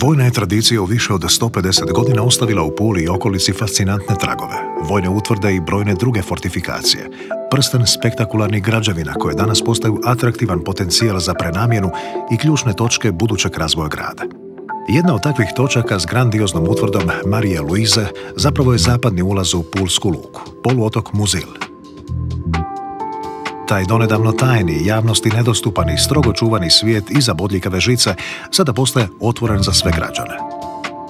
Vojna je tradicija u više od 150 godina ostavila u Puli i okolici fascinantne tragove, vojne utvrde i brojne druge fortifikacije, prsten spektakularnih građevina koje danas postaju atraktivan potencijal za prenamjenu i ključne točke budućeg razvoja grada. Jedna od takvih točaka s grandioznom utvrdom Marije Luize zapravo je zapadni ulaz u Pulsku luku, poluotok Muzil. Taj donedavno tajni, javnosti nedostupan i strogo čuvani svijet iza bodljikave žice sada postaje otvoren za sve građane.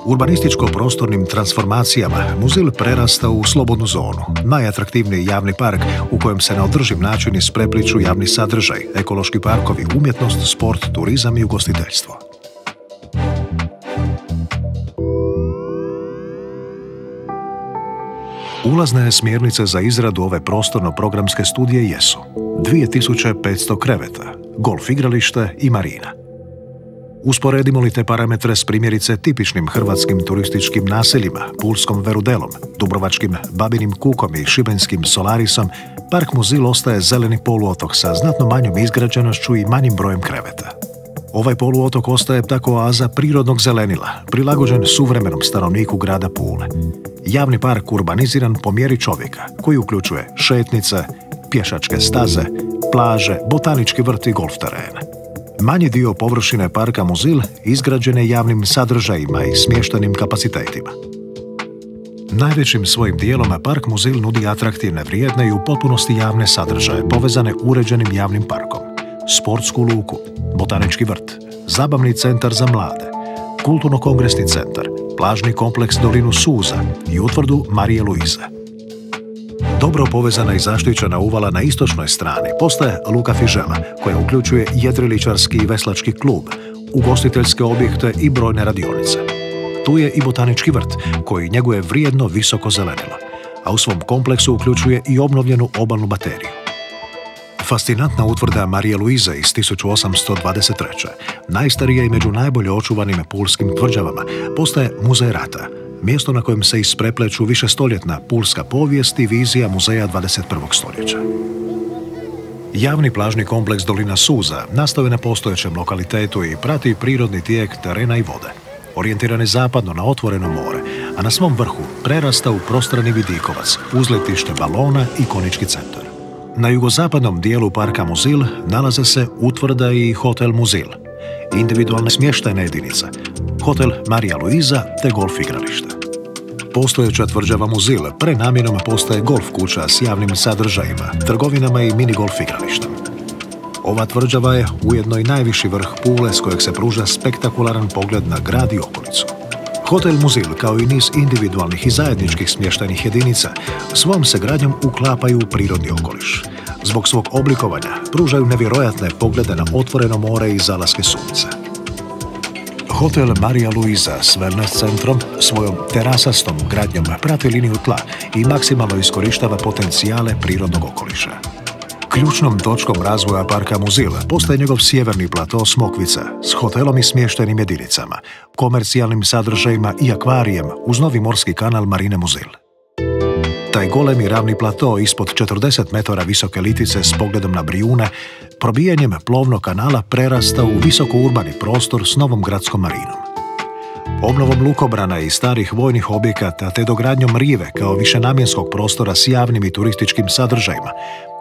Urbanističko-prostornim transformacijama Muzil prerasta u slobodnu zonu, najatraktivniji javni park u kojem se na održiv način isprepliču javni sadržaj, ekološki parkovi, umjetnost, sport, turizam i ugostiteljstvo. Ulazne smjernice za izradu ove prostorno-programske studije jesu 2500 kreveta, golf igralište i marina. Usporedimo li te parametre s primjerice tipičnim hrvatskim turističkim naseljima, pulskom Verudelom, dubrovačkim Babinim Kukom i šibenskim Solarisom, park Muzil ostaje zeleni poluotok sa znatno manjom izgrađenošću i manjim brojem kreveta. Ovaj poluotok ostaje tako oaza prirodnog zelenila, prilagođen suvremenom stanovniku grada Pule. Javni park urbaniziran po mjeri čovjeka, koji uključuje šetnice, pješačke staze, plaže, botanički vrt i golf terene. Manji dio površine parka Muzil izgrađen je javnim sadržajima i smještenim kapacitetima. Najvećim svojim dijelom park Muzil nudi atraktivne, vrijedne i u potpunosti javne sadržaje povezane uređenim javnim parkom, sportsku luku, botanički vrt, zabavni centar za mlade, kulturno-kongresni centar, plažni kompleks Dolinu Suza i utvrdu Marije Luize. Dobro povezana i zaštićena uvala na istočnoj strani postaje Luka Fižela, koja uključuje jedriličarski i veslački klub, ugostiteljske objekte i brojne radionice. Tu je i botanički vrt, koji njeguje vrijedno visoko zelenilo, a u svom kompleksu uključuje i obnovljenu obalnu bateriju. Fascinantna utvrda Marije Luize iz 1823. najstarija i među najbolje očuvanim pulskim tvrđavama, postaje Muzej rata, mjesto na kojem se isprepleću višestoljetna pulska povijest i vizija muzeja 21. stoljeća. Javni plažni kompleks Dolina Suza nastao je na postojećem lokalitetu i prati prirodni tijek terena i vode. Orijentiran je zapadno na otvoreno more, a na svom vrhu prerasta u prostrani vidikovac, uzletište balona i konjički centar. Na jugozapadnom dijelu parka Muzil nalaze se utvrda i hotel Muzil, individualne smještajne jedinice, hotel Marija Luiza te golf igralište. Postojeća tvrđava Muzil prenamjenom postaje golf kuća s javnim sadržajima, trgovinama i mini golf igralištem. Ova tvrđava je ujedno i najviši vrh Pule s kojeg se pruža spektakularan pogled na grad i okolicu. Hotel Muzil, kao i niz individualnih i zajedničkih smještajnih jedinica, svom se gradnjom uklapaju u prirodni okoliš. Zbog svog oblikovanja pružaju nevjerojatne poglede na otvoreno more i zalaske sunca. Hotel Marija Luiza s wellness centrom, svojom terasastom gradnjom prati liniju tla i maksimalno iskorištava potencijale prirodnog okoliša. Ključnom točkom razvoja parka Muzil postaje njegov sjeverni plato Smokvica s hotelom i smještajnim jedinicama, komercijalnim sadržajima i akvarijem uz novi morski kanal Marine Muzil. Taj golemi ravni plato ispod 40 metara visoke litice s pogledom na Brijune, probijanjem plovnog kanala prerasta u visoko urbani prostor s novom gradskom marinom. Obnovom lukobrana i starih vojnih objekata te dogradnjom rive kao višenamjenskog prostora s javnim i turističkim sadržajima,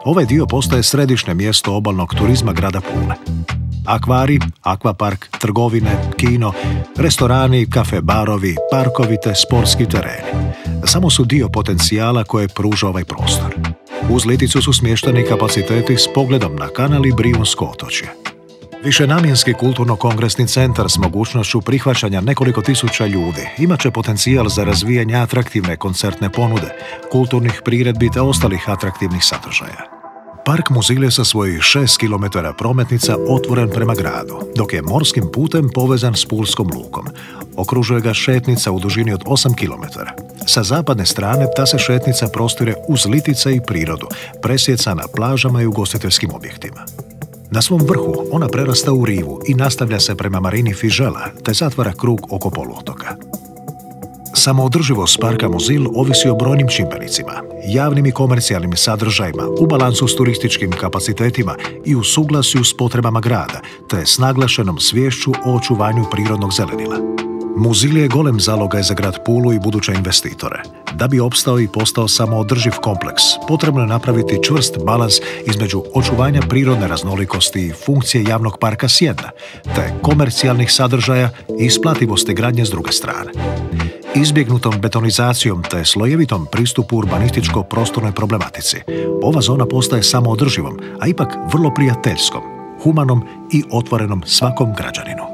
ovaj dio postaje središnje mjesto obalnog turizma grada Pule. Akvari, akvapark, trgovine, kino, restorani, kafe, barovi, parkovi te sportski tereni samo su dio potencijala koje pruža ovaj prostor. Uz liticu su smješteni kapaciteti s pogledom na kanal i Brijunsko otočje. Višenamjenski kulturno-kongresni centar s mogućnošću prihvaćanja nekoliko tisuća ljudi imat će potencijal za razvijanje atraktivne koncertne ponude, kulturnih priredbi te ostalih atraktivnih sadržaja. Park Muzil je sa svojih 6 km prometnica otvoren prema gradu, dok je morskim putem povezan s Pulskom lukom. Okružuje ga šetnica u dužini od 8 km. Sa zapadne strane ta se šetnica prostire uz litice i prirodu, presjecana plažama i ugostiteljskim objektima. Na svom vrhu ona prerasta u rivu i nastavlja se prema marini Fižela, te zatvara krug oko poluotoka. Samoodrživost parka Muzil ovisi o brojnim čimbenicima, javnim i komercijalnim sadržajima, u balansu s turističkim kapacitetima i u suglasju s potrebama grada, te s naglašenom sviješću o očuvanju prirodnog zelenila. Muzil je golem zalogaj za grad Pulu i buduće investitore. Da bi opstao i postao samoodrživ kompleks, potrebno je napraviti čvrst balans između očuvanja prirodne raznolikosti i funkcije javnog parka s jedne, te komercijalnih sadržaja i isplativosti gradnje s druge strane. Izbjegnutom betonizacijom te slojevitom pristupu urbanističko-prostornoj problematici, ova zona postaje samoodrživom, a ipak vrlo prijateljskom, humanom i otvorenom svakom građaninu.